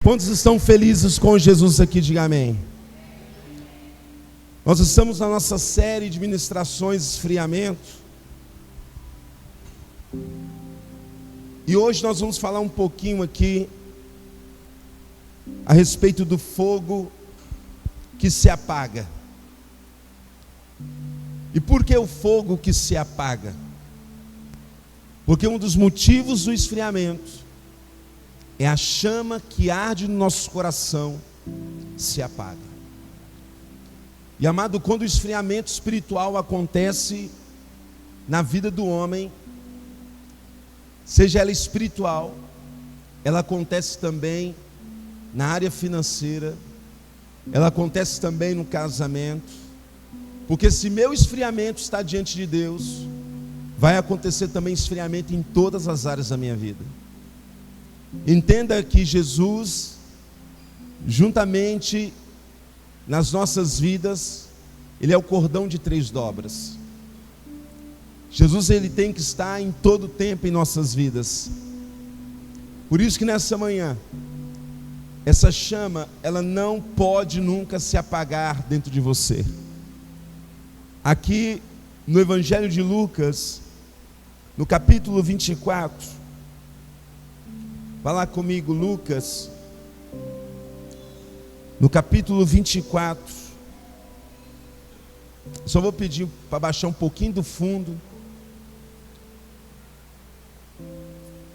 Quantos estão felizes com Jesus aqui? Diga amém. Nós estamos na nossa série de ministrações esfriamento. E hoje nós vamos falar um pouquinho aqui a respeito do fogo que se apaga. E por que o fogo que se apaga? Porque um dos motivos do esfriamento é a chama que arde no nosso coração se apaga. E amado, quando o esfriamento espiritual acontece na vida do homem, seja ela espiritual, ela acontece também na área financeira, ela acontece também no casamento, porque se meu esfriamento está diante de Deus, vai acontecer também esfriamento em todas as áreas da minha vida. Entenda que Jesus, juntamente nas nossas vidas, Ele é o cordão de 3 dobras. Jesus, Ele tem que estar em todo tempo em nossas vidas. Por isso que nessa manhã, essa chama, ela não pode nunca se apagar dentro de você. Aqui no Evangelho de Lucas, no capítulo 24, vai lá comigo, Lucas, no capítulo 24, só vou pedir para baixar um pouquinho do fundo.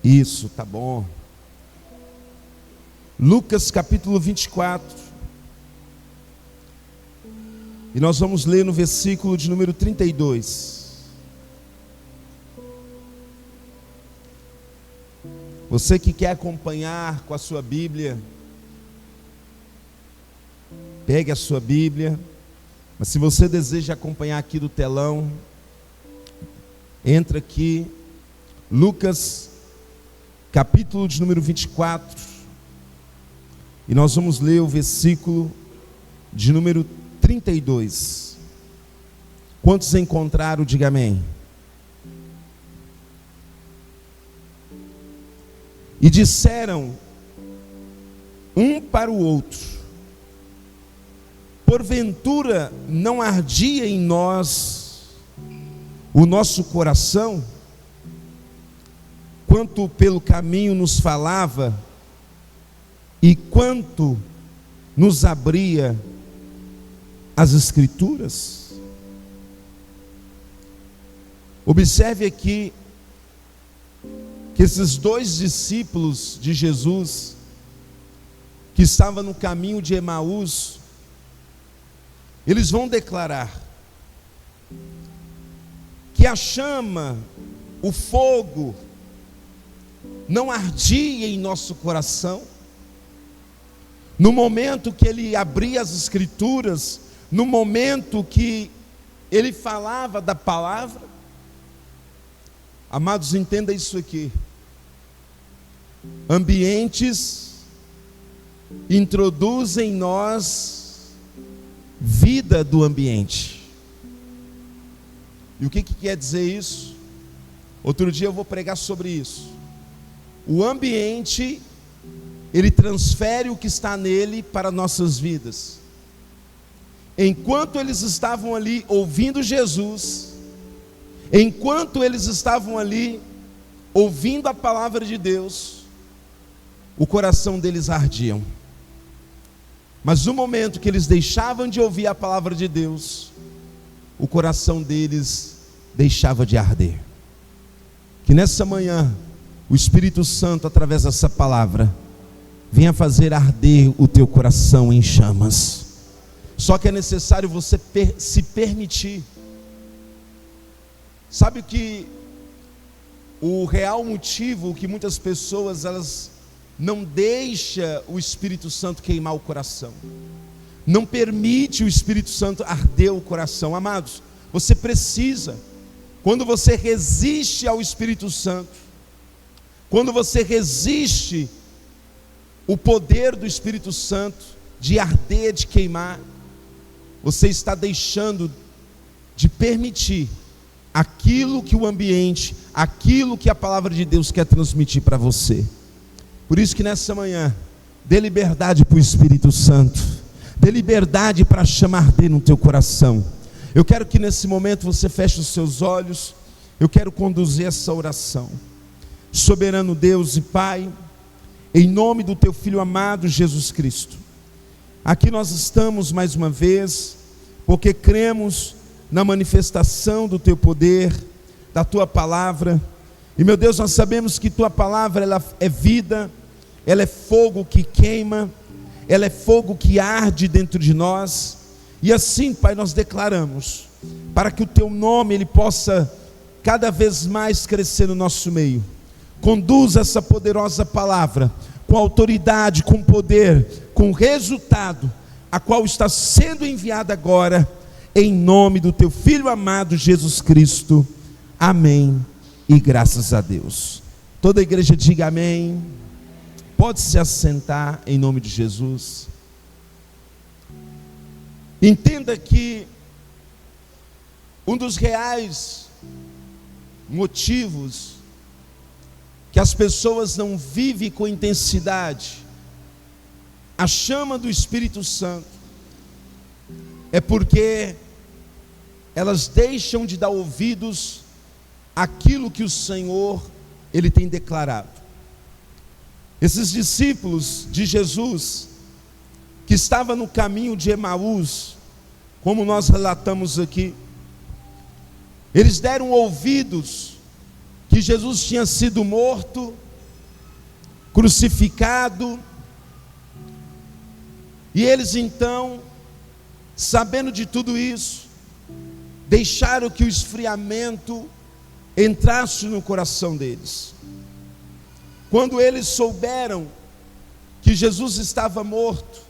Isso, tá bom. Lucas capítulo 24, e nós vamos ler no versículo de número 32. Você que quer acompanhar com a sua Bíblia, pegue a sua Bíblia. Mas se você deseja acompanhar aqui do telão, entra aqui, Lucas capítulo de número 24, e nós vamos ler o versículo de número 32. Quantos encontraram? Diga amém. E disseram um para o outro: porventura não ardia em nós o nosso coração, quanto pelo caminho nos falava, e quanto nos abria as Escrituras? Observe aqui que esses 2 discípulos de Jesus, que estavam no caminho de Emaús, eles vão declarar que a chama, o fogo, não ardia em nosso coração. No momento que ele abria as Escrituras, no momento que ele falava da palavra. Amados, entenda isso aqui. Ambientes introduzem em nós vida do ambiente. E o que quer dizer isso? Outro dia eu vou pregar sobre isso. O ambiente, ele transfere o que está nele para nossas vidas. Enquanto eles estavam ali ouvindo Jesus, enquanto eles estavam ali ouvindo a palavra de Deus, o coração deles ardia. Mas no momento que eles deixavam de ouvir a palavra de Deus, o coração deles deixava de arder. Que nessa manhã o Espírito Santo, através dessa palavra, venha fazer arder o teu coração em chamas. Só que é necessário você se permitir. Sabe que o real motivo que muitas pessoas elas não deixam o Espírito Santo queimar o coração, não permite o Espírito Santo arder o coração. Amados, você precisa, quando você resiste ao Espírito Santo, quando você resiste o poder do Espírito Santo de arder, de queimar, você está deixando de permitir aquilo que o ambiente, aquilo que a palavra de Deus quer transmitir para você. Por isso que nessa manhã Dê liberdade para o Espírito Santo. Dê liberdade para chamar dele no teu coração. Eu quero que nesse momento você feche os seus olhos. Eu quero conduzir essa oração. Soberano Deus e Pai, em nome do teu Filho amado Jesus Cristo, aqui nós estamos mais uma vez, porque cremos na manifestação do teu poder, da tua palavra. E meu Deus, nós sabemos que tua palavra, ela é vida, ela é fogo que queima, ela é fogo que arde dentro de nós. E assim, Pai, nós declaramos, para que o teu nome ele possa cada vez mais crescer no nosso meio. Conduza essa poderosa palavra com autoridade, com poder, com resultado, a qual está sendo enviada agora, em nome do teu Filho amado Jesus Cristo. Amém e graças a Deus. Toda a igreja diga amém. Pode se assentar em nome de Jesus. Entenda que um dos reais motivos que as pessoas não vivem com intensidade a chama do Espírito Santo é porque elas deixam de dar ouvidos àquilo que o Senhor ele tem declarado. Esses discípulos de Jesus que estavam no caminho de Emaús, como nós relatamos aqui, eles deram ouvidos que Jesus tinha sido morto, crucificado, e eles então, sabendo de tudo isso, deixaram que o esfriamento entrasse no coração deles. Quando eles souberam que Jesus estava morto,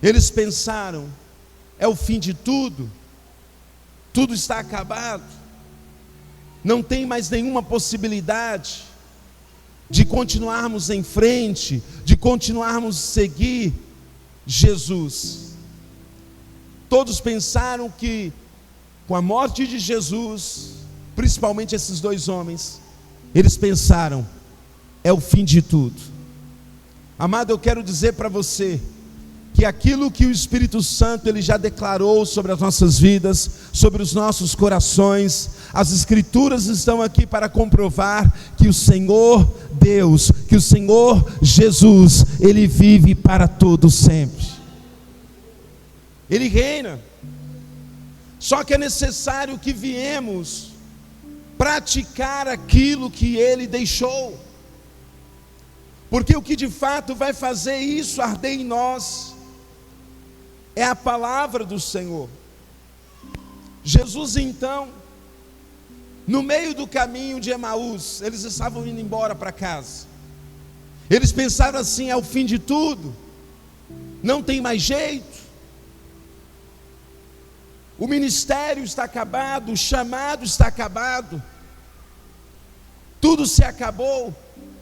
eles pensaram: é o fim de tudo, tudo está acabado, não tem mais nenhuma possibilidade de continuarmos em frente, de continuarmos a seguir Jesus. Todos pensaram que com a morte de Jesus, principalmente esses dois homens, eles pensaram: é o fim de tudo. Amado, eu quero dizer para você que aquilo que o Espírito Santo ele já declarou sobre as nossas vidas, sobre os nossos corações, as Escrituras estão aqui para comprovar que o Senhor Deus, que o Senhor Jesus, ele vive para todo sempre. Ele reina. Só que é necessário que viemos praticar aquilo que ele deixou. Porque o que de fato vai fazer isso arder em nós é a palavra do Senhor. Jesus então, no meio do caminho de Emaús, eles estavam indo embora para casa. Eles pensaram assim: é o fim de tudo, não tem mais jeito, o ministério está acabado, o chamado está acabado, tudo se acabou.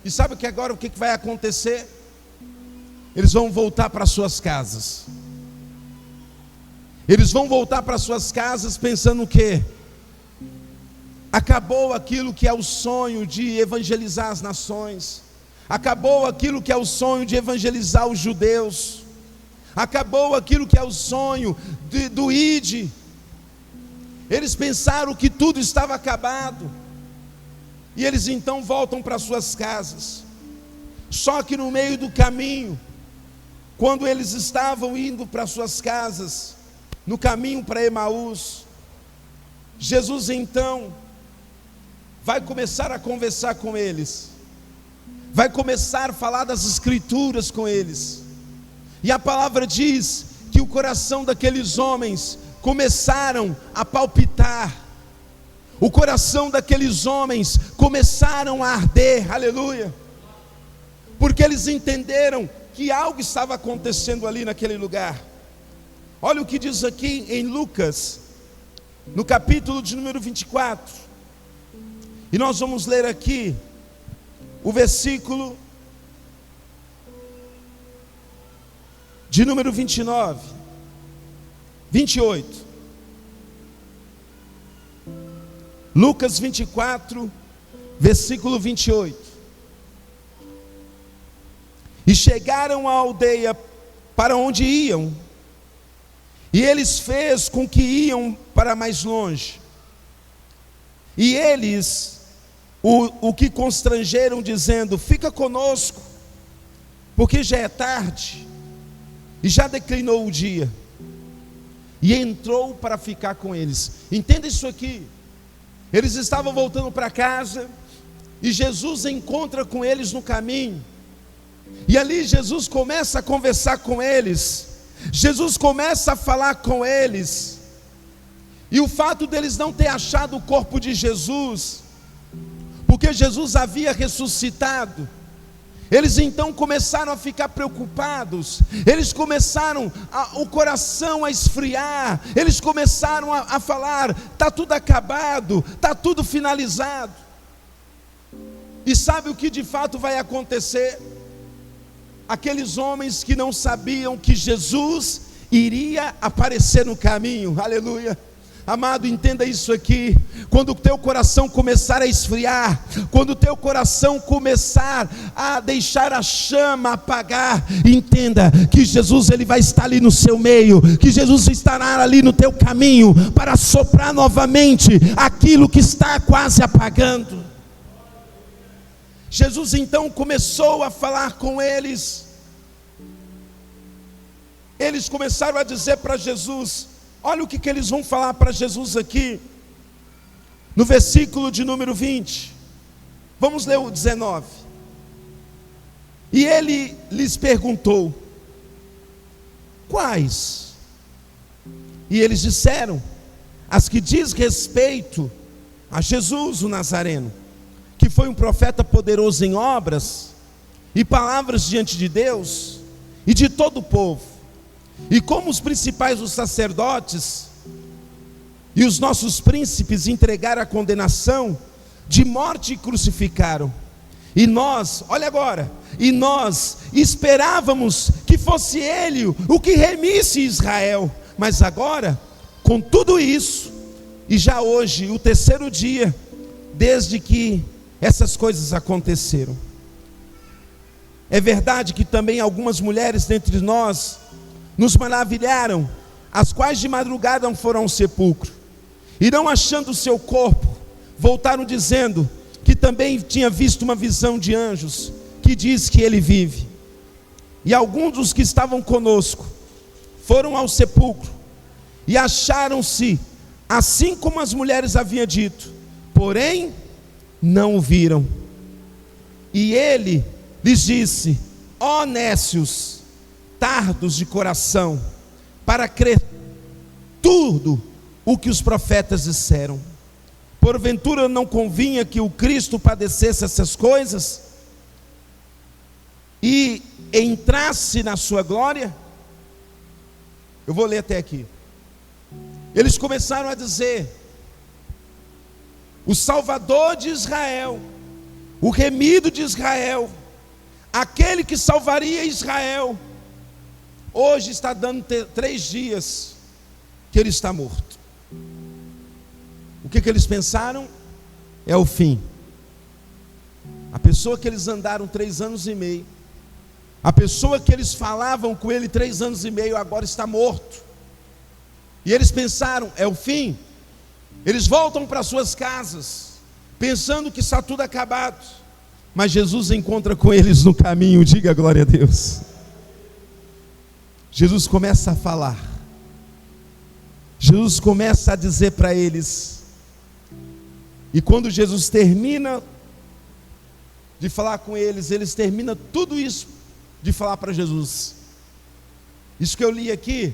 E sabe que agora o que vai acontecer? Eles vão voltar para suas casas. Eles vão voltar para suas casas pensando o quê? Acabou aquilo que é o sonho de evangelizar as nações. Acabou aquilo que é o sonho de evangelizar os judeus. Acabou aquilo que é o sonho do ID. Eles pensaram que tudo estava acabado. E eles então voltam para suas casas. Só que no meio do caminho, quando eles estavam indo para suas casas, no caminho para Emaús, Jesus então vai começar a conversar com eles, vai começar a falar das Escrituras com eles. E a palavra diz que o coração daqueles homens começaram a palpitar, o coração daqueles homens começaram a arder, aleluia, porque eles entenderam que algo estava acontecendo ali naquele lugar. Olha o que diz aqui em Lucas, no capítulo de número 24, e nós vamos ler aqui o versículo de número 28. Lucas 24, versículo 28. E chegaram à aldeia para onde iam, e eles fez com que iam para mais longe. E eles o que constrangeram, dizendo: fica conosco, porque já é tarde, e já declinou o dia. E entrou para ficar com eles. Entenda isso aqui. Eles estavam voltando para casa, e Jesus encontra com eles no caminho. E ali Jesus começa a conversar com eles. Jesus começa a falar com eles. E o fato deles não ter achado o corpo de Jesus, porque Jesus havia ressuscitado, eles então começaram a ficar preocupados. Eles começaram o coração a esfriar. Eles começaram a falar: está tudo acabado, está tudo finalizado. E sabe o que de fato vai acontecer? Aqueles homens que não sabiam que Jesus iria aparecer no caminho, aleluia. Amado, entenda isso aqui. Quando o teu coração começar a esfriar, quando o teu coração começar a deixar a chama apagar, entenda que Jesus, ele vai estar ali no seu meio, que Jesus estará ali no teu caminho para soprar novamente aquilo que está quase apagando. Jesus então começou a falar com eles. Eles começaram a dizer para Jesus, olha o que eles vão falar para Jesus aqui, no versículo de número 20, vamos ler o 19. E ele lhes perguntou: quais? E eles disseram: as que diz respeito a Jesus o Nazareno, que foi um profeta poderoso em obras e palavras diante de Deus e de todo o povo. E como os principais dos sacerdotes e os nossos príncipes entregaram a condenação de morte e crucificaram. E nós, olha agora, e nós esperávamos que fosse ele o que remisse Israel. Mas agora, com tudo isso, e já hoje, o terceiro dia, desde que essas coisas aconteceram. É verdade que também algumas mulheres dentre nós nos maravilharam, as quais de madrugada foram ao sepulcro, e não achando o seu corpo, voltaram dizendo que também tinha visto uma visão de anjos, que diz que ele vive. E alguns dos que estavam conosco foram ao sepulcro, e acharam-se assim como as mulheres haviam dito, porém não o viram. E ele lhes disse: ó nécios, tardos de coração, para crer tudo o que os profetas disseram. Porventura não convinha que o Cristo padecesse essas coisas e entrasse na sua glória? Eu vou ler até aqui. Eles começaram a dizer: o Salvador de Israel, o remido de Israel, aquele que salvaria Israel, hoje está dando 3 dias que ele está morto. O que eles pensaram? É o fim. A pessoa que eles andaram 3 anos e meio, a pessoa que eles falavam com ele 3 anos e meio, agora está morto. E eles pensaram: é o fim. Eles voltam para suas casas, pensando que está tudo acabado. Mas Jesus encontra com eles no caminho. Diga glória a Deus. Jesus começa a falar. Jesus começa a dizer para eles. E quando Jesus termina de falar com eles, eles terminam tudo isso de falar para Jesus. Isso que eu li aqui,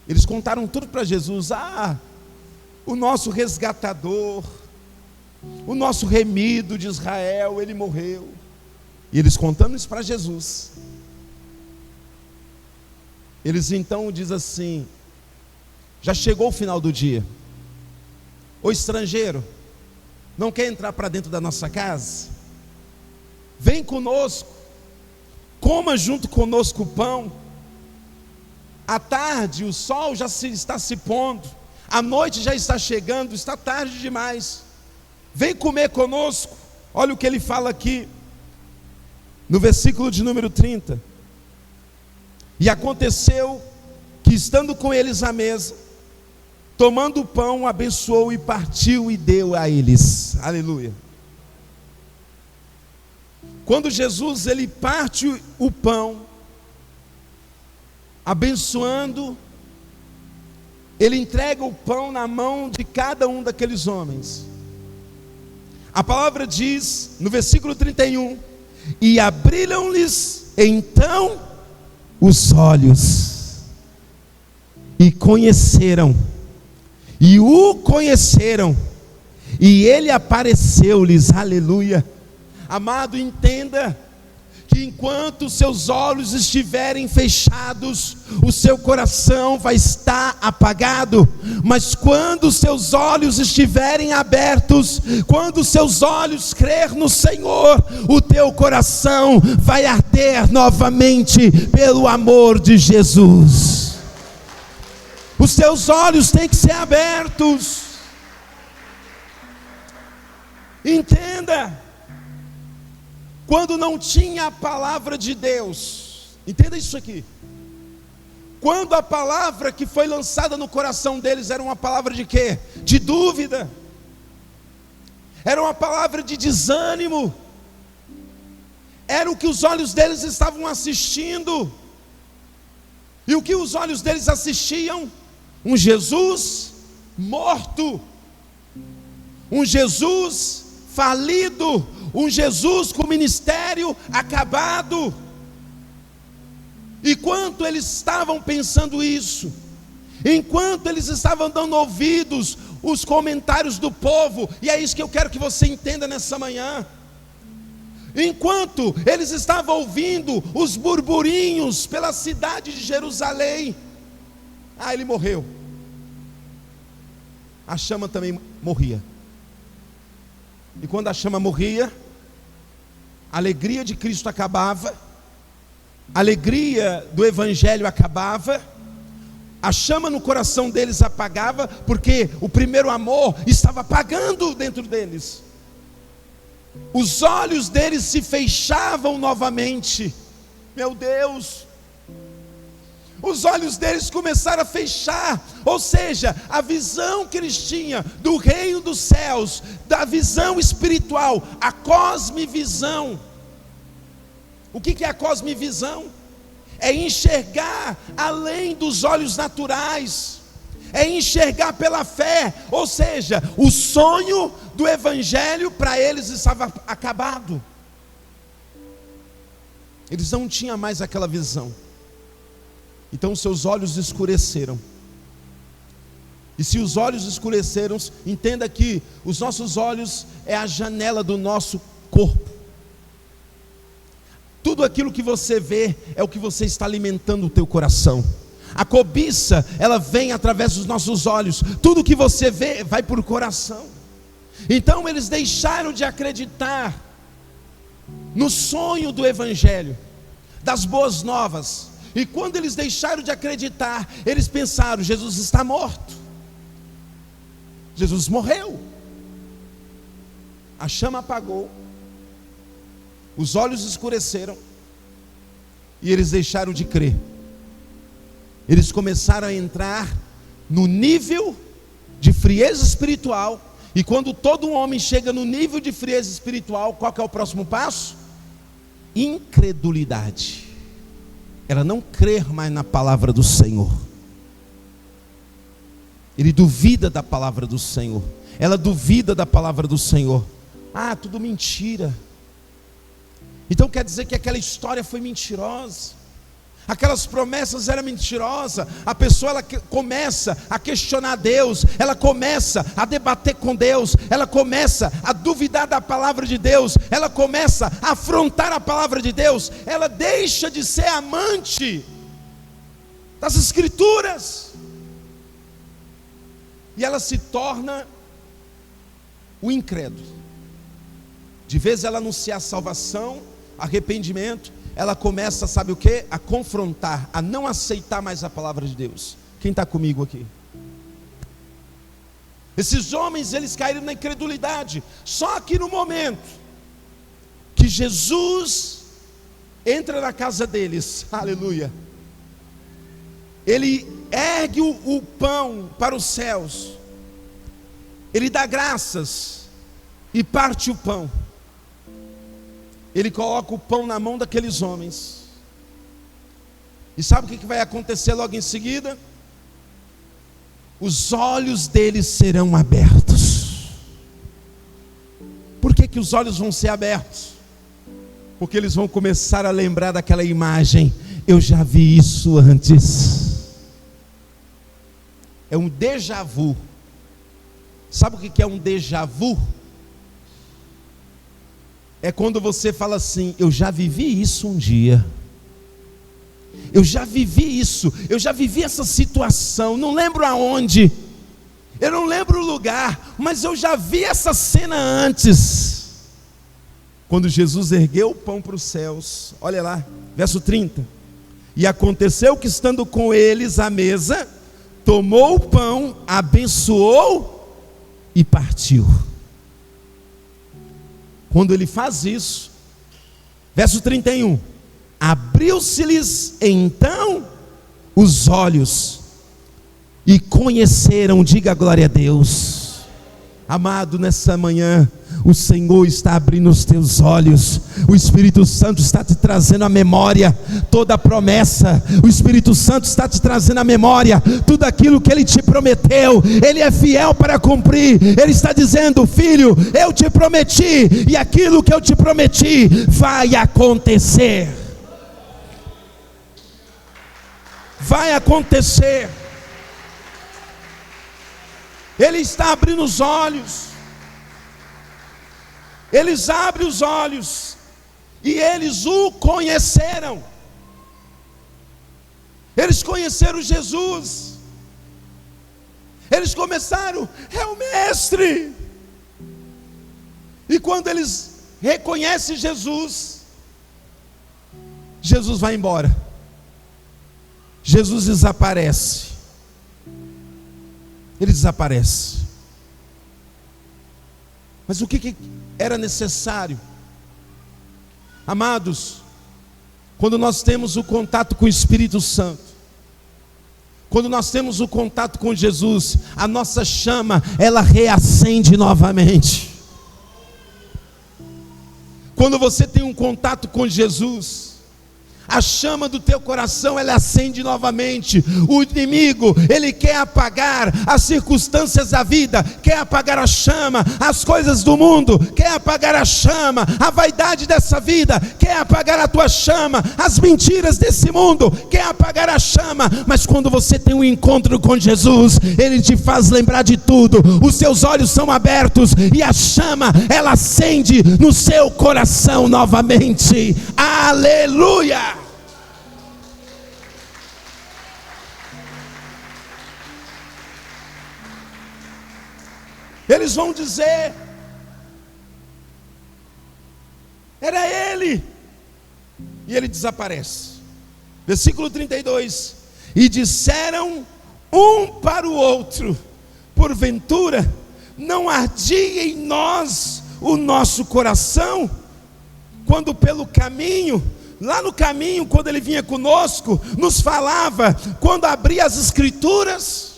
eles contaram tudo para Jesus. O nosso resgatador, o nosso remido de Israel, ele morreu. E eles contando isso para Jesus. Eles então dizem assim: já chegou o final do dia. O estrangeiro não quer entrar para dentro da nossa casa? Vem conosco, coma junto conosco o pão. À tarde o sol já está se pondo, a noite já está chegando, está tarde demais. Vem comer conosco. Olha o que ele fala aqui, no versículo de número 30. E aconteceu que, estando com eles à mesa, tomando o pão, abençoou e partiu e deu a eles. Aleluia. Quando Jesus ele parte o pão, abençoando, ele entrega o pão na mão de cada um daqueles homens. A palavra diz no versículo 31: e abriram-lhes então os olhos, e conheceram, e o conheceram, e ele apareceu-lhes. Aleluia. Amado, entenda que enquanto seus olhos estiverem fechados, o seu coração vai estar apagado. Mas quando seus olhos estiverem abertos, quando seus olhos crer no Senhor, o teu coração vai arder novamente pelo amor de Jesus. Os teus olhos têm que ser abertos. Entenda. Quando não tinha a palavra de Deus, entenda isso aqui. Quando a palavra que foi lançada no coração deles era uma palavra de quê? De dúvida. Era uma palavra de desânimo. Era o que os olhos deles estavam assistindo. E o que os olhos deles assistiam? Um Jesus morto. Um Jesus falido. Um Jesus com o ministério acabado. Enquanto eles estavam pensando isso, enquanto eles estavam dando ouvidos os comentários do povo, e é isso que eu quero que você entenda nessa manhã. Enquanto eles estavam ouvindo os burburinhos pela cidade de Jerusalém, ele morreu. A chama também morria. E quando a chama morria, a alegria de Cristo acabava, a alegria do Evangelho acabava, a chama no coração deles apagava, porque o primeiro amor estava apagando dentro deles. Os olhos deles se fechavam novamente. Meu Deus! Os olhos deles começaram a fechar, ou seja, a visão que eles tinham do reino dos céus, da visão espiritual, a cosmovisão. O que é a cosmovisão? É enxergar além dos olhos naturais, é enxergar pela fé, ou seja, o sonho do Evangelho para eles estava acabado. Eles não tinham mais aquela visão. Então seus olhos escureceram. E se os olhos escureceram, entenda que os nossos olhos é a janela do nosso corpo. Tudo aquilo que você vê é o que você está alimentando o teu coração. A cobiça, ela vem através dos nossos olhos. Tudo que você vê vai para o coração. Então eles deixaram de acreditar no sonho do Evangelho, das boas novas. E quando eles deixaram de acreditar, eles pensaram: Jesus está morto, Jesus morreu. A chama apagou, os olhos escureceram, e eles deixaram de crer. Eles começaram a entrar no nível de frieza espiritual. E quando todo homem chega no nível de frieza espiritual, qual que é o próximo passo? Incredulidade. Ela não crer mais na palavra do Senhor. Ele duvida da palavra do Senhor. Ela duvida da palavra do Senhor. Tudo mentira. Então quer dizer que aquela história foi mentirosa. Aquelas promessas eram mentirosas. A pessoa ela começa a questionar Deus, ela começa a debater com Deus, ela começa a duvidar da palavra de Deus, ela começa a afrontar a palavra de Deus, ela deixa de ser amante das Escrituras, e ela se torna o incrédulo. De vez ela anunciar salvação, arrependimento, ela começa, sabe o que? A confrontar, a não aceitar mais a palavra de Deus. Quem está comigo aqui? Esses homens, eles caíram na incredulidade. Só que no momento que Jesus entra na casa deles, aleluia, ele ergue o pão para os céus, ele dá graças e parte o pão. Ele coloca o pão na mão daqueles homens. E sabe o que vai acontecer logo em seguida? Os olhos deles serão abertos. Por que os olhos vão ser abertos? Porque eles vão começar a lembrar daquela imagem. Eu já vi isso antes. É um déjà vu. Sabe o que é um déjà vu? É quando você fala assim: eu já vivi isso um dia. Eu já vivi isso. Eu já vivi essa situação. Não lembro aonde. Eu não lembro o lugar. Mas eu já vi essa cena antes. Quando Jesus ergueu o pão para os céus. Olha lá, verso 30. E aconteceu que, estando com eles à mesa, tomou o pão, abençoou e partiu. Quando ele faz isso, verso 31, abriu-se-lhes então os olhos e conheceram, diga glória a Deus. Amado, nessa manhã, o Senhor está abrindo os teus olhos. O Espírito Santo está te trazendo à memória toda a promessa. O Espírito Santo está te trazendo à memória tudo aquilo que Ele te prometeu. Ele é fiel para cumprir. Ele está dizendo: filho, eu te prometi, e aquilo que eu te prometi vai acontecer. Vai acontecer. Ele está abrindo os olhos. Eles abrem os olhos e eles o conheceram. Eles conheceram Jesus. Eles começaram: é o Mestre. E quando eles reconhecem Jesus, Jesus vai embora. Jesus desaparece. Ele desaparece. Mas o que era necessário? Amados, quando nós temos o contato com o Espírito Santo, quando nós temos o contato com Jesus, a nossa chama, ela reacende novamente. Quando você tem um contato com Jesus, a chama do teu coração, ela acende novamente. O inimigo, ele quer apagar as circunstâncias da vida, quer apagar a chama, as coisas do mundo, quer apagar a chama, a vaidade dessa vida, quer apagar a tua chama, as mentiras desse mundo, quer apagar a chama. Mas quando você tem um encontro com Jesus, Ele te faz lembrar de tudo. Os seus olhos são abertos e a chama, ela acende no seu coração novamente. Aleluia! Eles vão dizer: era Ele. E Ele desaparece. Versículo 32. E disseram um para o outro: porventura não ardia em nós o nosso coração, quando pelo caminho, lá no caminho, quando Ele vinha conosco, nos falava, quando abria as Escrituras?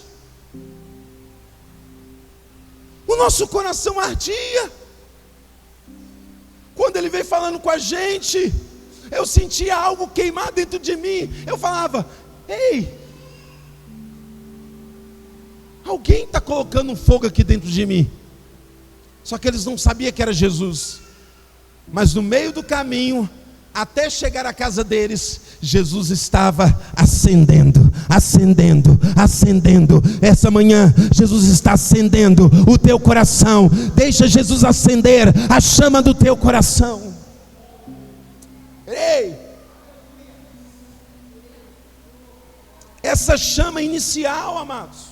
O nosso coração ardia. Quando Ele veio falando com a gente, eu sentia algo queimar dentro de mim. Eu falava: ei, alguém está colocando um fogo aqui dentro de mim. Só que eles não sabiam que era Jesus. Mas no meio do caminho, até chegar à casa deles, Jesus estava acendendo, acendendo, acendendo. Essa manhã, Jesus está acendendo o teu coração. Deixa Jesus acender a chama do teu coração. Ei! Essa chama inicial, amados,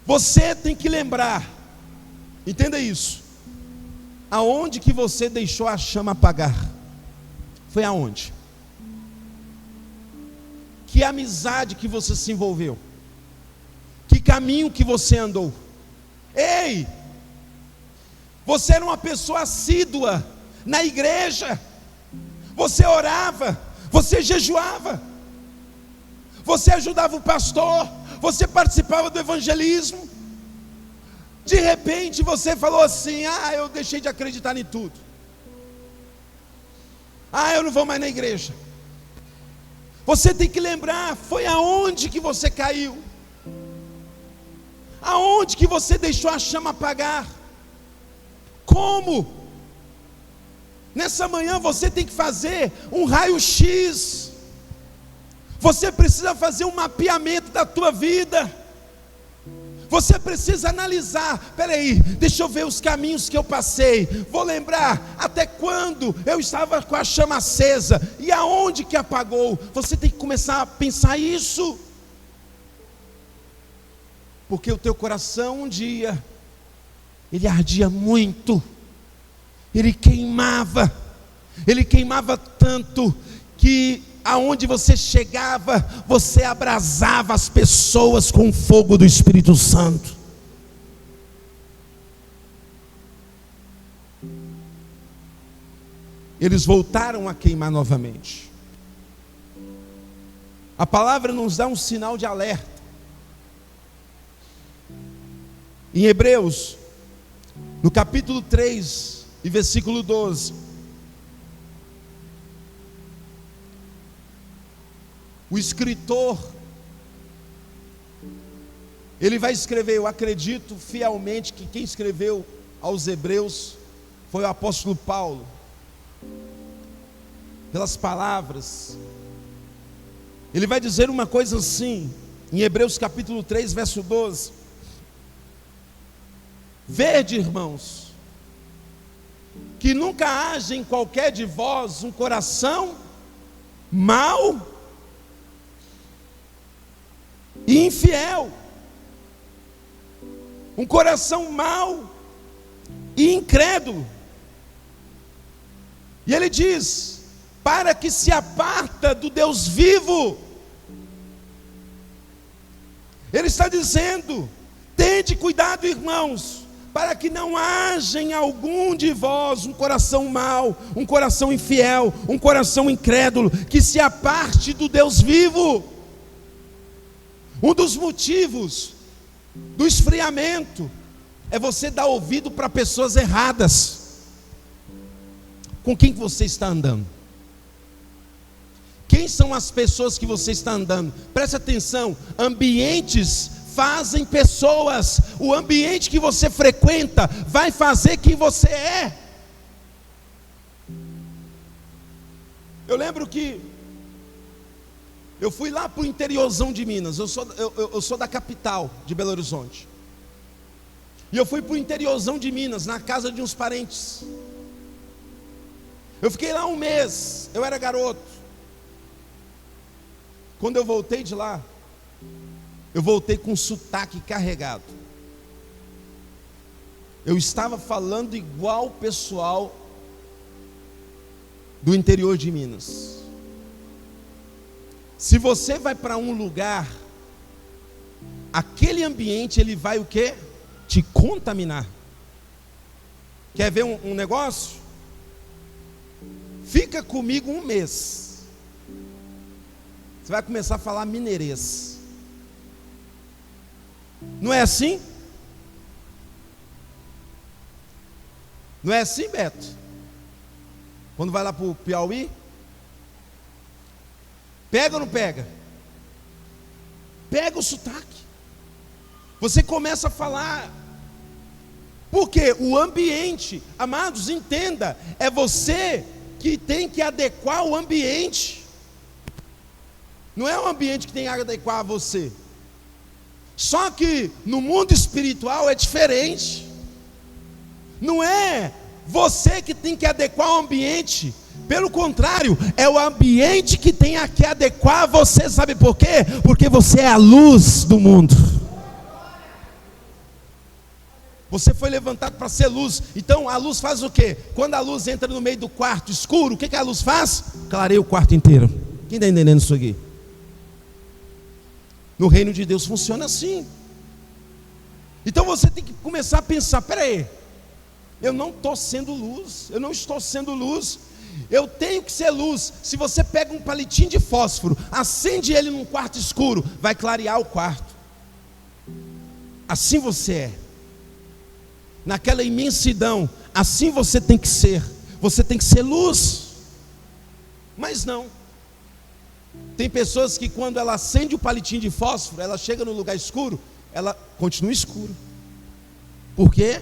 você tem que lembrar. Entenda isso. Aonde que você deixou a chama apagar? Foi aonde? Que amizade que você se envolveu? Que caminho que você andou? Ei! Você era uma pessoa assídua na igreja. Você orava, você jejuava. você ajudava o pastor, você participava do evangelismo. De repente você falou assim: eu deixei de acreditar em tudo. Eu não vou mais na igreja. Você tem que lembrar, foi aonde que você caiu? Aonde que você deixou a chama apagar? Como? Nessa manhã você tem que fazer um raio-x. Você precisa fazer um mapeamento da tua vida. Você precisa analisar, deixa eu ver os caminhos que eu passei, vou lembrar até quando eu estava com a chama acesa, e aonde que apagou. Você tem que começar a pensar isso, porque o teu coração um dia, ele ardia muito, ele queimava tanto, que aonde você chegava, você abrasava as pessoas com o fogo do Espírito Santo. Eles voltaram a queimar novamente. A palavra nos dá um sinal de alerta. Em Hebreus, no capítulo 3 e versículo 12, o escritor, ele vai escrever, eu acredito fielmente que quem escreveu aos Hebreus foi o apóstolo Paulo, pelas palavras. Ele vai dizer uma coisa assim, em Hebreus capítulo 3, verso 12: vede, irmãos, que nunca haja em qualquer de vós um coração mau e infiel, um coração mau e incrédulo. E ele diz: para que se aparta do Deus vivo. Ele está dizendo: tende cuidado, irmãos, para que não haja em algum de vós um coração mau, um coração infiel, um coração incrédulo, que se aparte do Deus vivo. Um dos motivos do esfriamento é você dar ouvido para pessoas erradas. Com quem você está andando? Quem são as pessoas que você está andando? Preste atenção, ambientes fazem pessoas. O ambiente que você frequenta vai fazer quem você é. Eu lembro que eu fui lá para o interiorzão de Minas. Eu sou da capital de Belo Horizonte. E eu fui para o interiorzão de Minas, na casa de uns parentes. Eu fiquei lá um mês, eu era garoto. Quando eu voltei de lá, eu voltei com sotaque carregado. Eu estava falando igual o pessoal do interior de Minas. Se você vai para um lugar, aquele ambiente ele vai o quê? Te contaminar. Quer ver um negócio? Fica comigo um mês. Você vai começar a falar mineirês. Não é assim? Não é assim, Beto? Quando vai lá para o Piauí, pega ou não pega? Pega o sotaque. Você começa a falar. Porque o ambiente, amados, entenda, é você que tem que adequar o ambiente. Não é o ambiente que tem que adequar a você. Só que no mundo espiritual é diferente. Não é você que tem que adequar o ambiente. Pelo contrário, é o ambiente que tem que adequar a você. Sabe por quê? Porque você é a luz do mundo. Você foi levantado para ser luz. Então a luz faz o quê? Quando a luz entra no meio do quarto escuro, o que a luz faz? Clareia o quarto inteiro. Quem está entendendo isso aqui? No reino de Deus funciona assim. Então você tem que começar a pensar: peraí, eu não estou sendo luz, eu não estou sendo luz. Eu tenho que ser luz. Se você pega um palitinho de fósforo, acende ele num quarto escuro, vai clarear o quarto. Assim você é. Naquela imensidão, assim você tem que ser. Você tem que ser luz. Mas não. Tem pessoas que quando ela acende o palitinho de fósforo, ela chega no lugar escuro, ela continua escuro. Por quê?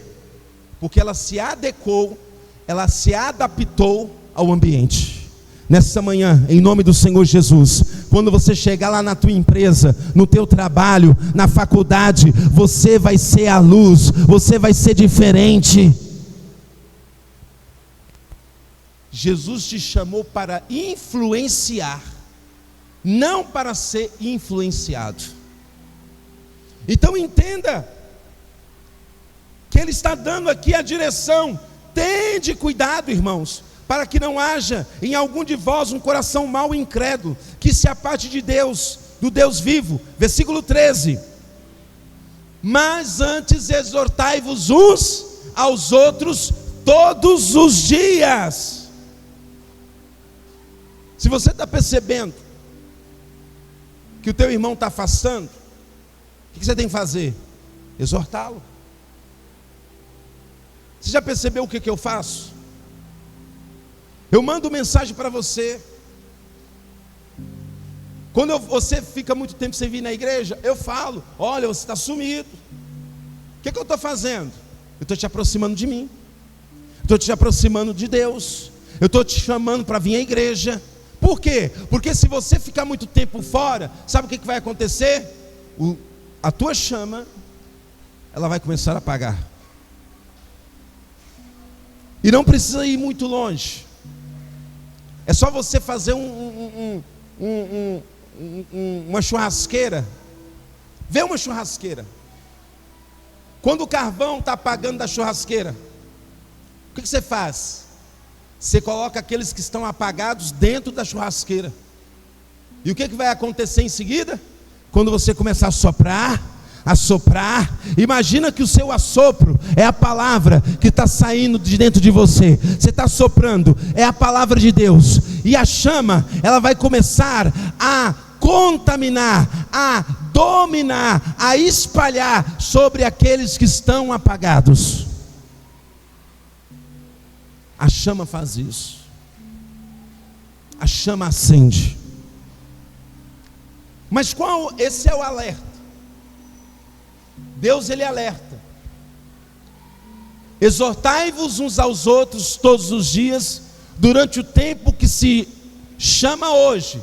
Porque ela se adequou, ela se adaptou ao ambiente. Nessa manhã, em nome do Senhor Jesus, quando você chegar lá na tua empresa, no teu trabalho, na faculdade, você vai ser a luz, você vai ser diferente. Jesus te chamou para influenciar, não para ser influenciado. Então entenda que Ele está dando aqui a direção. Tende cuidado, irmãos, para que não haja em algum de vós um coração mau e incrédulo, que se aparte de Deus, do Deus vivo. Versículo 13: mas antes exortai-vos uns aos outros todos os dias. Se você está percebendo que o teu irmão está afastando, o que você tem que fazer? Exortá-lo. Você já percebeu o que eu faço? Eu mando mensagem para você. Quando você fica muito tempo sem vir na igreja, eu falo: olha, você está sumido. O que eu estou fazendo? Eu estou te aproximando de mim, estou te aproximando de Deus, eu estou te chamando para vir à igreja. Por quê? Porque se você ficar muito tempo fora, sabe o que vai acontecer? A tua chama, ela vai começar a apagar. E não precisa ir muito longe. É só você fazer uma churrasqueira. Vê uma churrasqueira. Quando o carvão está apagando da churrasqueira, o que você faz? Você coloca aqueles que estão apagados dentro da churrasqueira. E o que vai acontecer em seguida? Quando você começar a soprar, imagina que o seu assopro é a palavra que está saindo de dentro de você. Você está soprando, é a palavra de Deus. E a chama, ela vai começar a contaminar, a dominar, a espalhar sobre aqueles que estão apagados. A chama faz isso. A chama acende. Mas esse é o alerta. Deus, Ele alerta: exortai-vos uns aos outros todos os dias, durante o tempo que se chama hoje,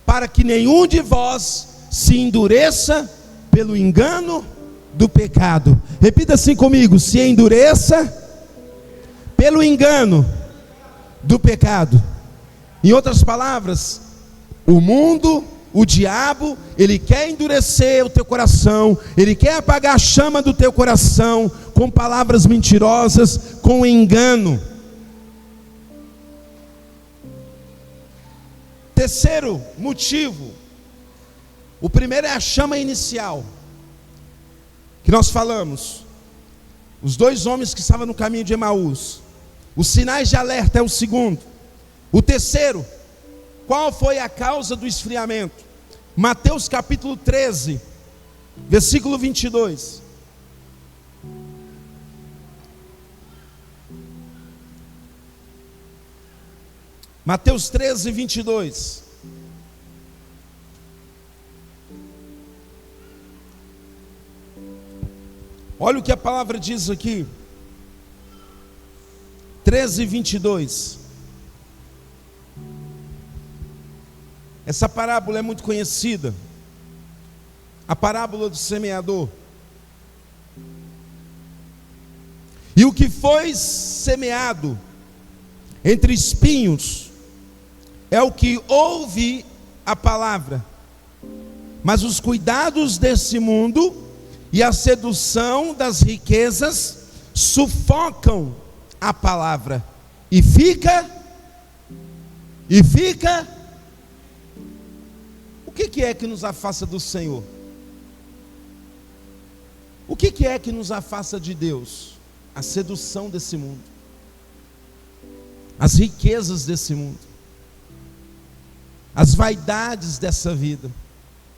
para que nenhum de vós se endureça pelo engano do pecado. Repita assim comigo: se endureça pelo engano do pecado. Em outras palavras, o mundo, o diabo, ele quer endurecer o teu coração, ele quer apagar a chama do teu coração com palavras mentirosas, com engano. Terceiro motivo, o primeiro é a chama inicial, que nós falamos, os dois homens que estavam no caminho de Emaús. Os sinais de alerta é o segundo. O terceiro, qual foi a causa do esfriamento? Mateus capítulo 13, versículo 22. Mateus 13, 22. Olha o que a palavra diz aqui. 13, 22. Essa parábola é muito conhecida. A parábola do semeador. E o que foi semeado entre espinhos é o que ouve a palavra, mas os cuidados desse mundo e a sedução das riquezas sufocam a palavra e fica. O que é que nos afasta do Senhor? O que é que nos afasta de Deus? A sedução desse mundo. as riquezas desse mundo, as vaidades dessa vida.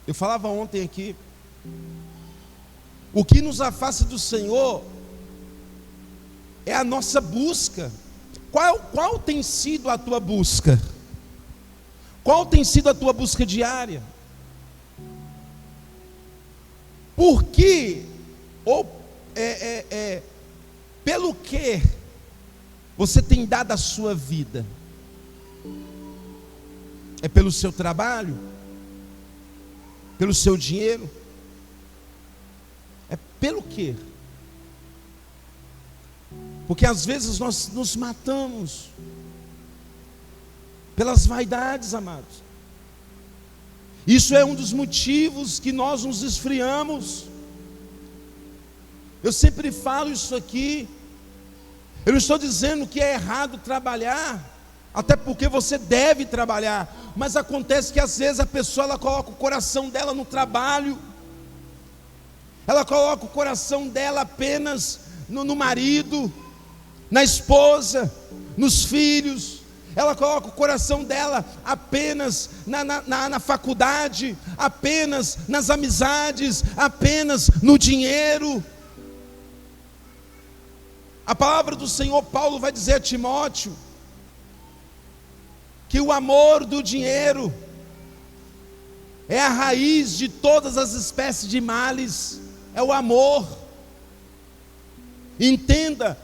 Eu falava ontem aqui, o que nos afasta do Senhor é a nossa busca. Qual tem sido a tua busca? Qual tem sido a tua busca diária? Por que, ou pelo que você tem dado a sua vida? É pelo seu trabalho? Pelo seu dinheiro? É pelo quê? Porque às vezes nós nos matamos pelas vaidades, amados. Isso é um dos motivos que nós nos esfriamos. Eu sempre falo isso aqui. Eu não estou dizendo que é errado trabalhar, até porque você deve trabalhar, mas acontece que às vezes a pessoa ela coloca o coração dela no trabalho, ela coloca o coração dela apenas no marido, na esposa, nos filhos, ela coloca o coração dela apenas na faculdade, apenas nas amizades, apenas no dinheiro. A palavra do Senhor, Paulo vai dizer a Timóteo que o amor do dinheiro é a raiz de todas as espécies de males, é o amor. Entenda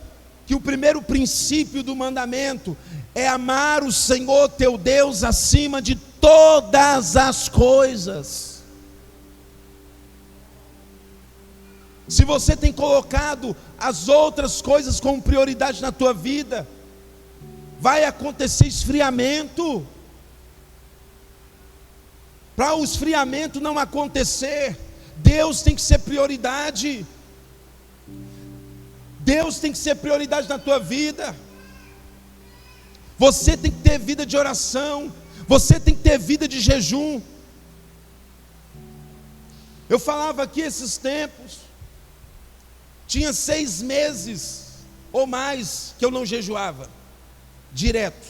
que o primeiro princípio do mandamento é amar o Senhor teu Deus acima de todas as coisas. Se você tem colocado as outras coisas como prioridade na tua vida, vai acontecer esfriamento. Para o esfriamento não acontecer, Deus tem que ser prioridade. Deus tem que ser prioridade na tua vida. Você tem que ter vida de oração, você tem que ter vida de jejum. Eu falava aqui esses tempos, tinha 6 meses ou mais que eu não jejuava direto.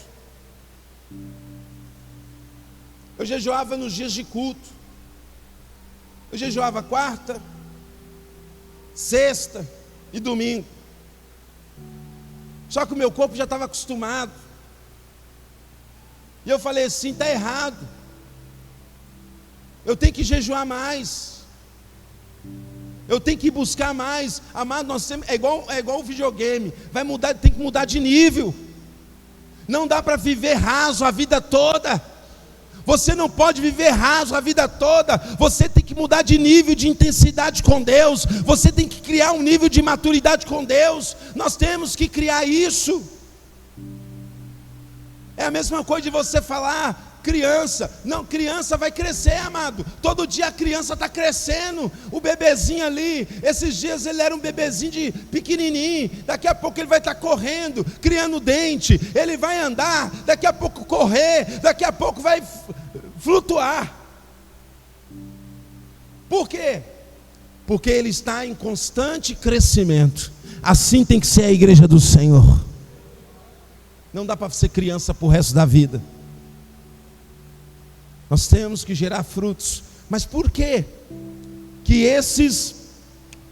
Eu jejuava nos dias de culto. Eu jejuava quarta, sexta e domingo. Só que o meu corpo já estava acostumado. E eu falei assim, está errado. Eu tenho que jejuar mais. Eu tenho que buscar mais. Amado, nós temos, é igual o videogame. Vai mudar, tem que mudar de nível. Não dá para viver raso a vida toda. Você não pode viver raso a vida toda. Você tem que mudar de nível de intensidade com Deus. Você tem que criar um nível de maturidade com Deus. Nós temos que criar isso. É a mesma coisa de você falar, criança. Não, criança vai crescer, amado. Todo dia a criança está crescendo. O bebezinho ali, esses dias ele era um bebezinho de pequenininho. Daqui a pouco ele vai estar correndo, criando dente. Ele vai andar, daqui a pouco correr, daqui a pouco vai flutuar. Por quê? Porque ele está em constante crescimento. Assim tem que ser a igreja do Senhor. Não dá para ser criança para o resto da vida. Nós temos que gerar frutos. Mas por quê?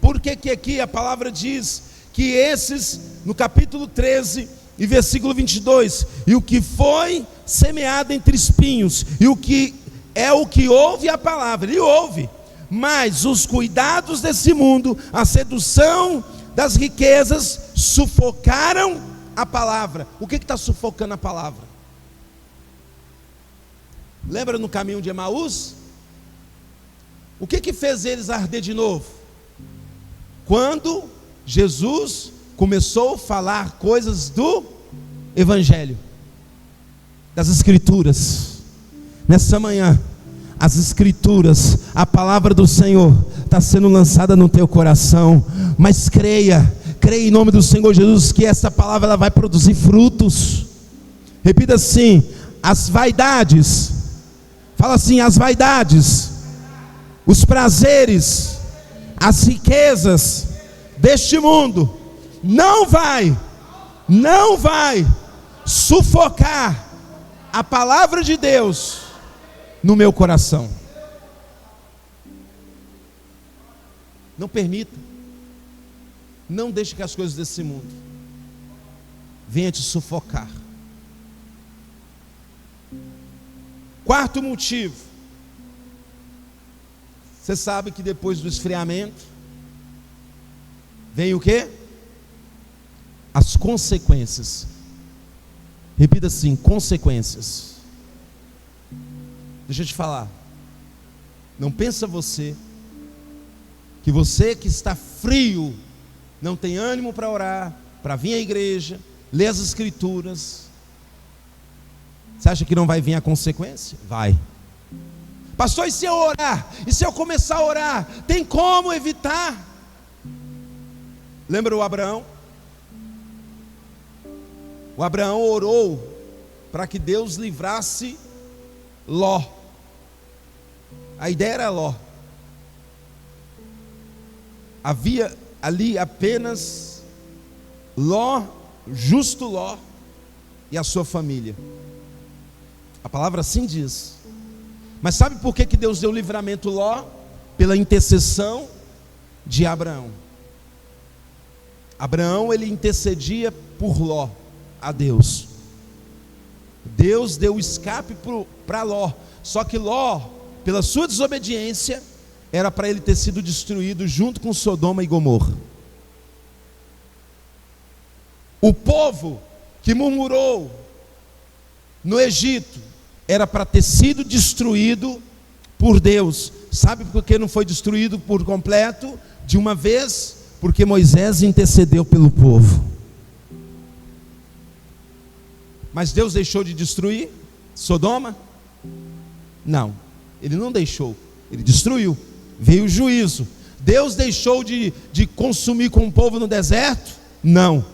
Por que aqui a palavra diz que esses, no capítulo 13 e versículo 22, e o que foi semeado entre espinhos, e o que ouve a palavra, ele ouve, mas os cuidados desse mundo, a sedução das riquezas, sufocaram a palavra. O que está sufocando a palavra? Lembra no caminho de Emaús? O que fez eles arder de novo? Quando Jesus começou a falar coisas do Evangelho, das Escrituras. Nessa manhã, as Escrituras, a palavra do Senhor está sendo lançada no teu coração. Mas creia em nome do Senhor Jesus, que essa palavra ela vai produzir frutos. Repita assim: as vaidades. Fala assim: as vaidades, os prazeres, as riquezas deste mundo não vai sufocar a palavra de Deus no meu coração. Não permita. Não deixe que as coisas desse mundo venham te sufocar. Quarto motivo. Você sabe que depois do esfriamento vem o quê? As consequências. Repita assim: consequências. Deixa eu te falar. Não pensa você que está frio, não tem ânimo para orar, para vir à igreja, ler as escrituras. Você acha que não vai vir a consequência? Vai. Pastor, e se eu orar? E se eu começar a orar? Tem como evitar? Lembra o Abraão? O Abraão orou para que Deus livrasse Ló. A ideia era Ló. Havia ali apenas Ló, justo Ló e a sua família. A palavra assim diz. Mas sabe por que Deus deu livramento a Ló? Pela intercessão de Abraão. Abraão, ele intercedia por Ló a Deus. Deus deu escape para Ló. Só que Ló, pela sua desobediência, era para ele ter sido destruído junto com Sodoma e Gomorra. O povo que murmurou no Egito era para ter sido destruído por Deus. Sabe por que não foi destruído por completo? De uma vez, porque Moisés intercedeu pelo povo. Mas Deus deixou de destruir Sodoma? Não, ele não deixou, ele destruiu. Veio o juízo. Deus deixou de consumir com o povo no deserto? Não,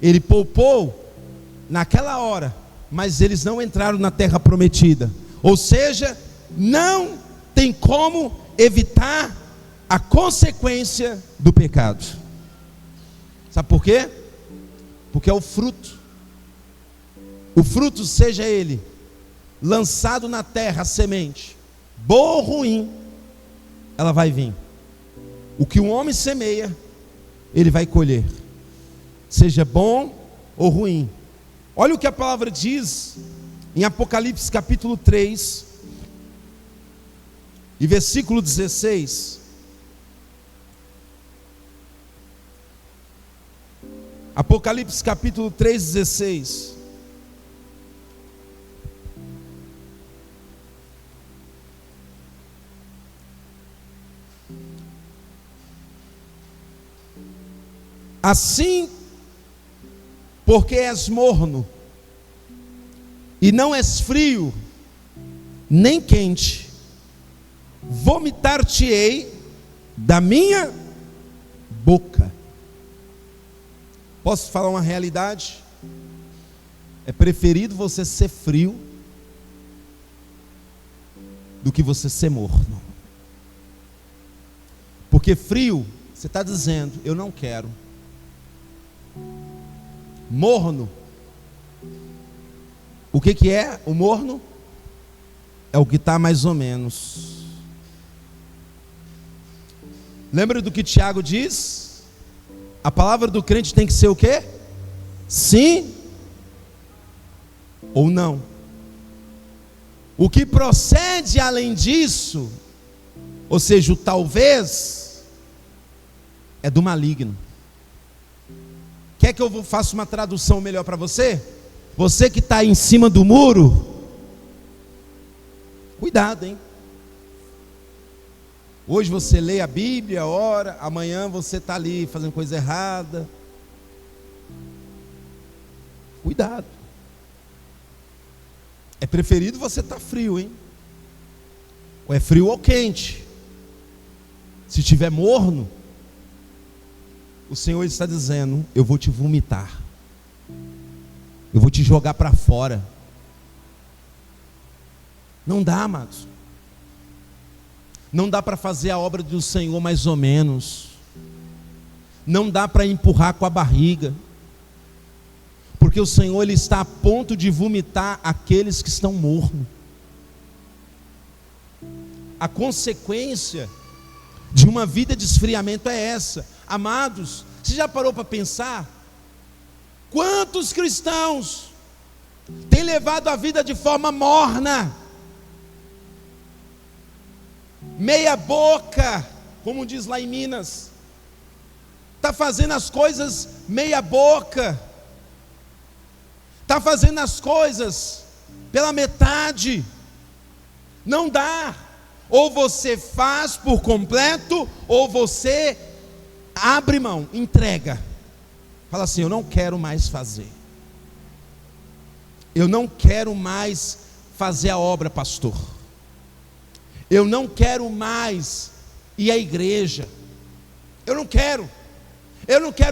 ele poupou naquela hora, mas eles não entraram na terra prometida. Ou seja, não tem como evitar a consequência do pecado. Sabe por quê? Porque é o fruto. O fruto, seja ele lançado na terra, a semente, boa ou ruim, ela vai vir. O que um homem semeia, ele vai colher, seja bom ou ruim. Olha o que a palavra diz em Apocalipse capítulo 3 e versículo 16. Apocalipse capítulo 3, 16. Assim, porque és morno, e não és frio, nem quente, vomitar-te-ei da minha boca. Posso falar uma realidade? É preferido você ser frio do que você ser morno. Porque frio, você está dizendo, eu não quero. Morno, o que é o morno? É o que está mais ou menos. Lembra do que Tiago diz? A palavra do crente tem que ser o quê? Sim ou não. O que procede além disso, ou seja, o talvez, é do maligno. Quer que eu faça uma tradução melhor para você? Você que está em cima do muro, cuidado, hein? Hoje você lê a Bíblia, ora, amanhã você está ali fazendo coisa errada. Cuidado. É preferido você estar frio, hein? Ou é frio ou quente. Se tiver morno, o Senhor está dizendo, eu vou te vomitar. Eu vou te jogar para fora. Não dá, amados. Não dá para fazer a obra do Senhor mais ou menos. Não dá para empurrar com a barriga. Porque Porque o Senhor, Ele está a ponto de vomitar aqueles que estão mornos. A consequência de uma vida de esfriamento é essa. Amados, você já parou para pensar? Quantos cristãos têm levado a vida de forma morna, meia boca, como diz lá em Minas, está fazendo as coisas meia boca, está fazendo as coisas pela metade, não dá. Ou você faz por completo, ou você abre mão, entrega. Fala assim: eu não quero mais fazer. Eu não quero mais fazer a obra, pastor. Eu não quero mais ir à igreja. Eu não quero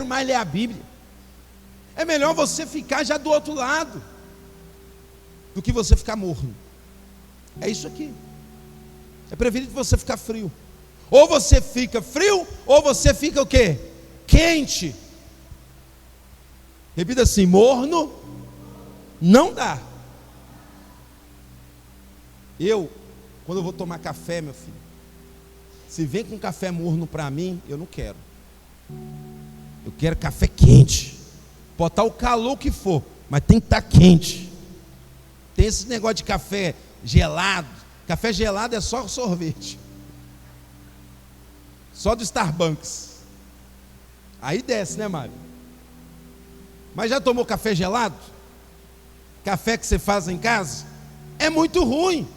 mais ler a Bíblia. É melhor você ficar já do outro lado do que você ficar morno. É isso aqui. É preferível você ficar frio. Ou você fica frio, ou você fica o quê? Quente. Repita assim: morno não dá. Quando eu vou tomar café, meu filho, se vem com café morno para mim, eu não quero. Eu quero café quente. Pode estar o calor que for, mas tem que estar quente. Tem esse negócio de café gelado. Café gelado é só sorvete, só do Starbucks. Aí desce, né, Mário? Mas já tomou café gelado? Café que você faz em casa? É muito ruim.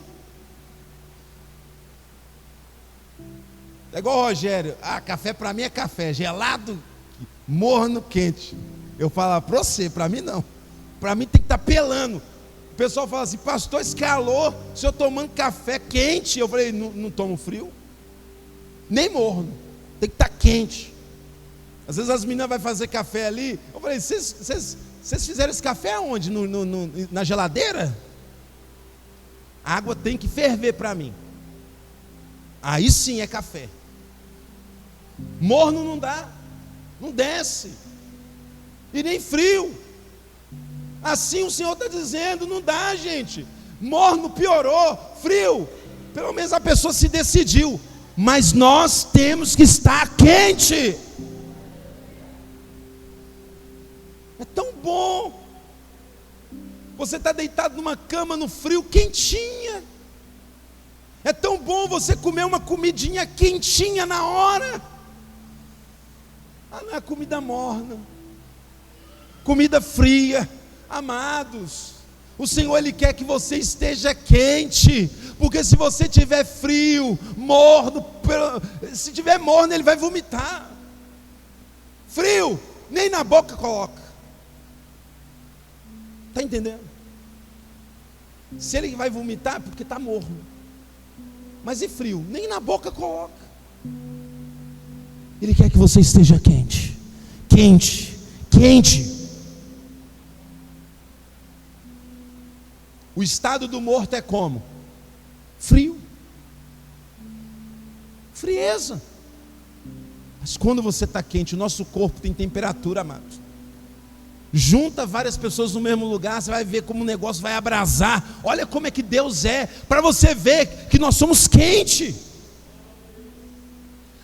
É igual o Rogério: café para mim é café gelado, morno, quente. Eu falo para você, para mim não. Para mim tem que estar pelando. O pessoal fala assim: pastor, esse calor, o senhor tomando café quente. Eu falei: não tomo frio, nem morno, tem que estar quente. Às vezes as meninas vão fazer café ali. Eu falei: vocês fizeram esse café aonde? Na geladeira? A água tem que ferver para mim. Aí sim é café. Morno não dá, não desce, e nem frio. Assim o Senhor está dizendo: não dá, gente. Morno piorou, frio, pelo menos a pessoa se decidiu. Mas nós temos que estar quente. É tão bom você estar deitado numa cama no frio, quentinha. É tão bom você comer uma comidinha quentinha na hora. Não é comida morna, comida fria. Amados, o Senhor, Ele quer que você esteja quente, porque se você tiver frio, morno, se tiver morno, Ele vai vomitar. Frio, nem na boca coloca. Está entendendo? Se Ele vai vomitar, porque está morno. Mas e frio? Nem na boca coloca. Ele quer que você esteja quente, quente, quente. O estado do morto é como? Frio, frieza. Mas quando você está quente, o nosso corpo tem temperatura, amados. Junta várias pessoas no mesmo lugar, você vai ver como o negócio vai abrasar. Olha como é que Deus é, para você ver que nós somos quente.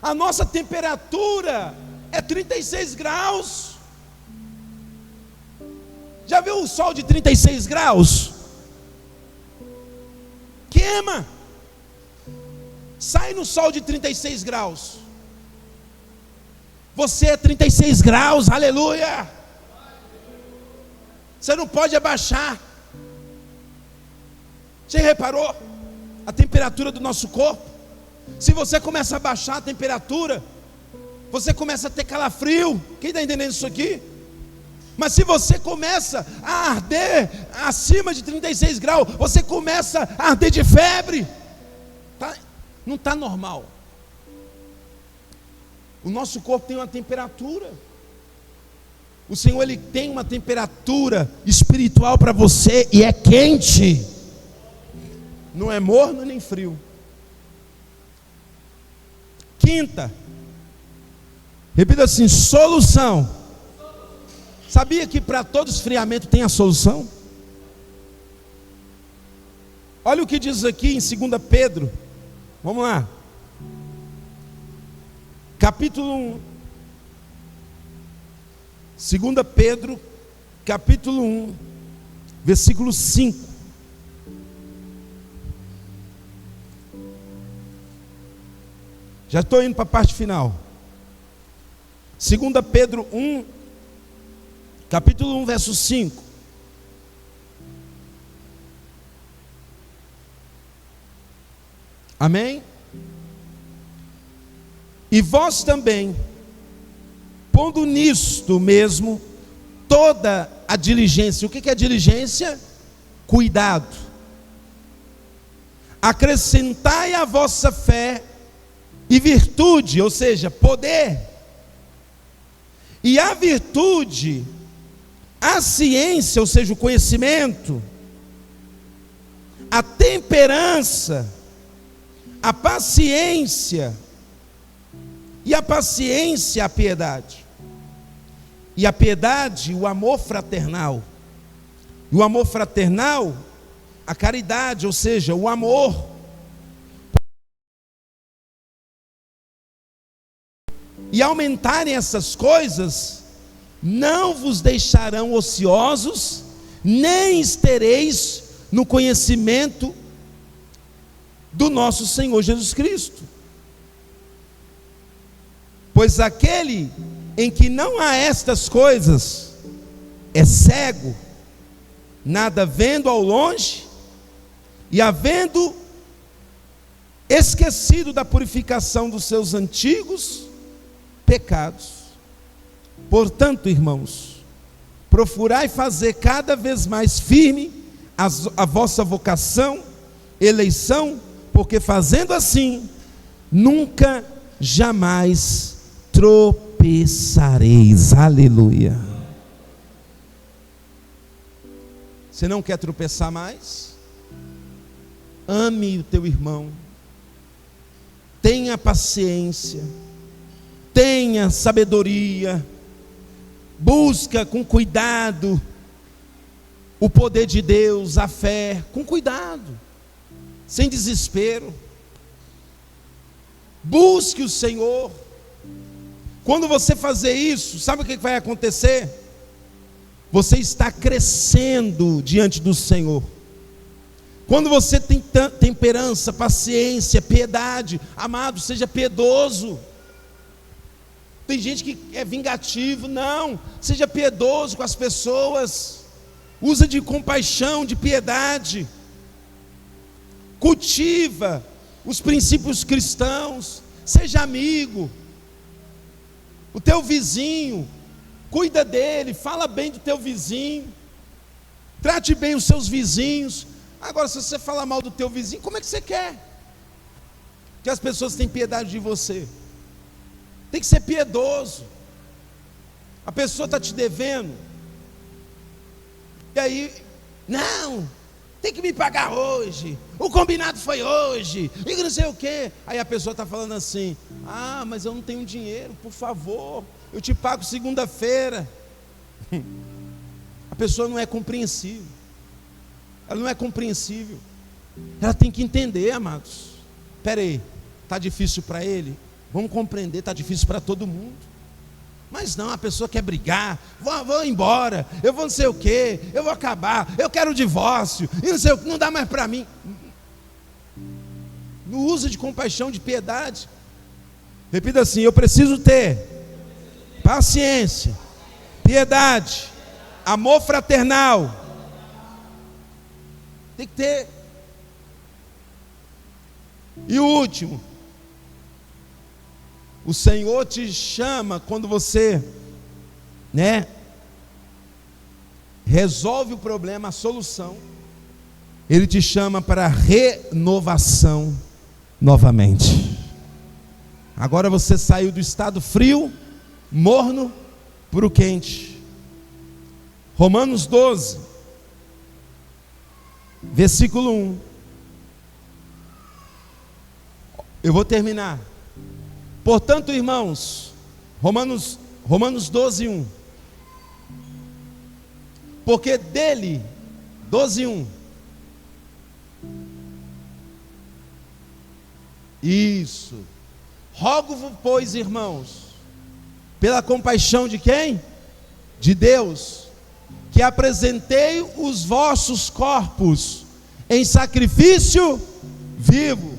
A nossa temperatura é 36 graus. Já viu o sol de 36 graus? Queima. Sai no sol de 36 graus. Você é 36 graus, aleluia. Você não pode abaixar. Você reparou a temperatura do nosso corpo? Se você começa a baixar a temperatura, você começa a ter calafrio. Quem está entendendo isso aqui? Mas se você começa a arder acima de 36 graus, você começa a arder de febre. Não está normal. O nosso corpo tem uma temperatura. O Senhor, Ele tem uma temperatura espiritual para você, e é quente. Não é morno nem frio. Quinta, repita assim: solução Sabia que para todo esfriamento tem a solução? Olha o que diz aqui em 2 Pedro. Vamos lá. Capítulo 1. 2 Pedro, capítulo 1, versículo 5. Já estou indo para a parte final. 2 Pedro 1, capítulo 1, verso 5. Amém? E vós também, pondo nisto mesmo toda a diligência. O que é diligência? Cuidado. Acrescentai à vossa fé e virtude, ou seja, poder. E a virtude, a ciência, ou seja, o conhecimento, a temperança, a paciência, e a paciência, a piedade. E a piedade, o amor fraternal. E o amor fraternal, a caridade, ou seja, o amor. E aumentarem essas coisas, não vos deixarão ociosos, nem estereis no conhecimento do nosso Senhor Jesus Cristo. Pois aquele em que não há estas coisas é cego, nada vendo ao longe, e havendo esquecido da purificação dos seus antigos pecados. Portanto, irmãos, procurai fazer cada vez mais firme a vossa vocação, eleição, porque fazendo assim, nunca, jamais tropeçareis. Aleluia. Você não quer tropeçar mais? Ame o teu irmão, tenha paciência, tenha sabedoria, busca com cuidado o poder de Deus, a fé, com cuidado, sem desespero. Busque o Senhor. Quando você fazer isso, sabe o que vai acontecer? Você está crescendo diante do Senhor. Quando você tem temperança, paciência, piedade, amado, seja piedoso. Tem gente que é vingativo, não, seja piedoso com as pessoas, usa de compaixão, de piedade, cultiva os princípios cristãos, seja amigo, o teu vizinho, cuida dele, fala bem do teu vizinho, trate bem os seus vizinhos. Agora, se você falar mal do teu vizinho, como é que você quer que as pessoas tenham piedade de você? Tem que ser piedoso. A pessoa está te devendo, e aí, não, tem que me pagar hoje, o combinado foi hoje, e não sei o quê. Aí a pessoa está falando assim: ah, mas eu não tenho dinheiro, por favor, eu te pago segunda-feira. A pessoa não é compreensível. Ela não é compreensível. Ela tem que entender, amados. Espera aí, está difícil para ele? Vamos compreender, está difícil para todo mundo. Mas não, a pessoa quer brigar, vou embora, eu vou não sei o quê, eu vou acabar, eu quero o divórcio, e não sei o que, não dá mais para mim. No uso de compaixão, de piedade. Repita assim: eu preciso ter paciência, piedade, amor fraternal. Tem que ter. E o último, o Senhor te chama quando você, resolve o problema, a solução. Ele te chama para renovação novamente. Agora você saiu do estado frio, morno, para o quente. Romanos 12, versículo 1. Eu vou terminar. Portanto, irmãos, Romanos 12, 1. porque dele, 12:1. Isso. Rogo-vos, pois, irmãos, pela compaixão de quem? De Deus, que apresentei os vossos corpos em sacrifício vivo,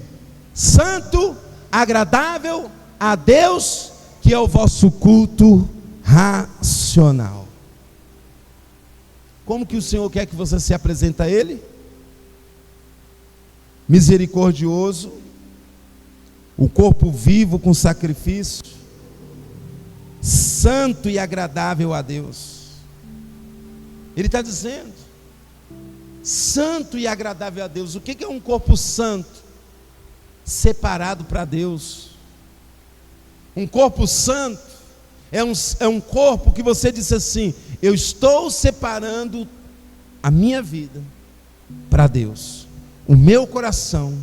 santo, agradável a Deus, que é o vosso culto racional. Como que o Senhor quer que você se apresente a Ele? Misericordioso, o corpo vivo com sacrifício, santo e agradável a Deus. Ele está dizendo, santo e agradável a Deus. O que é um corpo santo? Separado para Deus. Um corpo santo é um corpo que você disse assim: eu estou separando a minha vida para Deus, o meu coração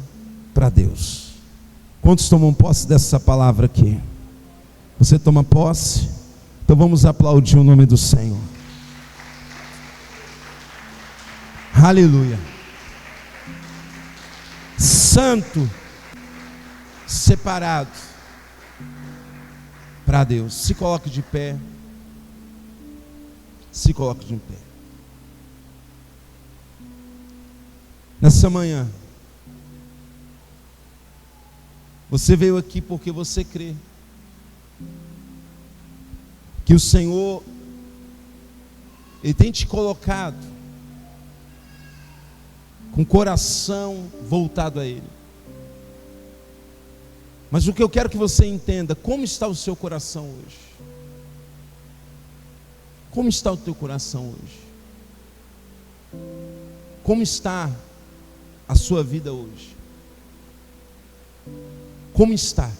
para Deus. Quantos tomam posse dessa palavra aqui? Você toma posse? Então vamos aplaudir o nome do Senhor. Aleluia. Santo, separado para Deus. Se coloque de pé. Se coloque de pé. Nessa manhã, você veio aqui porque você crê que o Senhor, Ele tem te colocado com o coração voltado a Ele. Mas o que eu quero que você entenda, como está o seu coração hoje? Como está o teu coração hoje? Como está a sua vida hoje? Como está?